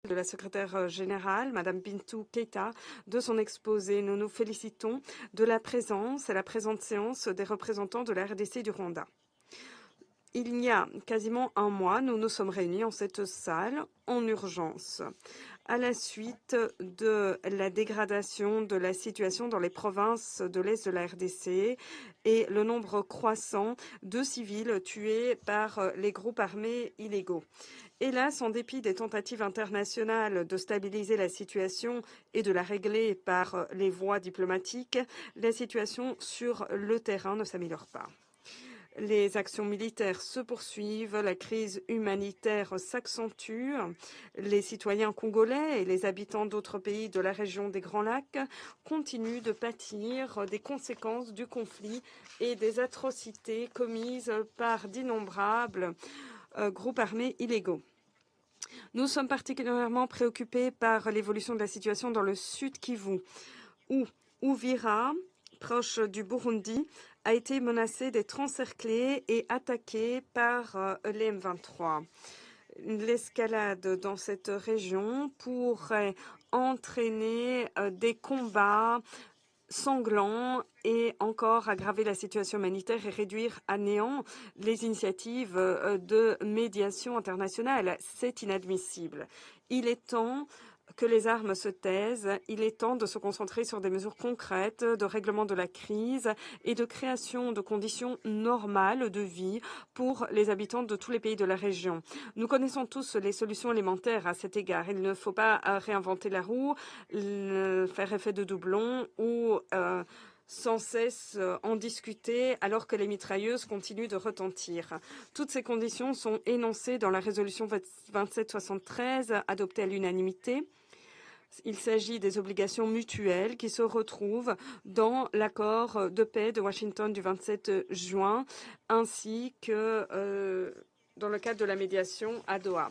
de la secrétaire générale, Madame Bintou Keïta, de son exposé. Nous nous félicitons de la présence à la présente séance des représentants de la RDC et du Rwanda. Il y a quasiment un mois, nous nous sommes réunis en cette salle en urgence à la suite de la dégradation de la situation dans les provinces de l'Est de la RDC et le nombre croissant de civils tués par les groupes armés illégaux. Hélas, en dépit des tentatives internationales de stabiliser la situation et de la régler par les voies diplomatiques, la situation sur le terrain ne s'améliore pas. Les actions militaires se poursuivent, la crise humanitaire s'accentue, les citoyens congolais et les habitants d'autres pays de la région des Grands Lacs continuent de pâtir des conséquences du conflit et des atrocités commises par d'innombrables groupes armés illégaux. Nous sommes particulièrement préoccupés par l'évolution de la situation dans le sud Kivu, où Uvira, proche du Burundi, a été menacée d'être encerclée et attaquée par les M23. L'escalade dans cette région pourrait entraîner des combats sanglants et encore aggraver la situation humanitaire et réduire à néant les initiatives de médiation internationale. C'est inadmissible. Il est temps que les armes se taisent, il est temps de se concentrer sur des mesures concrètes de règlement de la crise et de création de conditions normales de vie pour les habitants de tous les pays de la région. Nous connaissons tous les solutions élémentaires à cet égard. Il ne faut pas réinventer la roue, faire effet de doublon ou sans cesse en discuter alors que les mitrailleuses continuent de retentir. Toutes ces conditions sont énoncées dans la résolution 2773 adoptée à l'unanimité. Il s'agit des obligations mutuelles qui se retrouvent dans l'accord de paix de Washington du 27 juin, ainsi que dans le cadre de la médiation à Doha.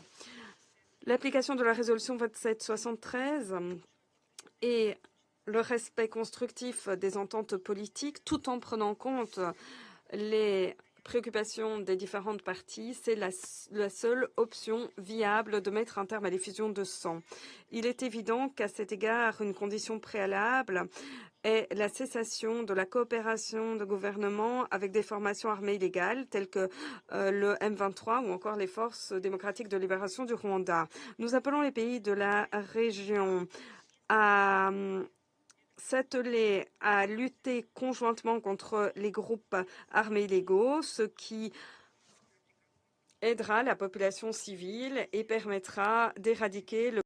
L'application de la résolution 2773 et le respect constructif des ententes politiques, tout en prenant en compte les préoccupations des différentes parties, c'est la seule option viable de mettre un terme à l'effusion de sang. Il est évident qu'à cet égard, une condition préalable est la cessation de la coopération de gouvernement avec des formations armées illégales telles que le M23 ou encore les forces démocratiques de libération du Rwanda. Nous appelons les pays de la région à s'atteler à lutter conjointement contre les groupes armés illégaux, ce qui aidera la population civile et permettra d'éradiquer le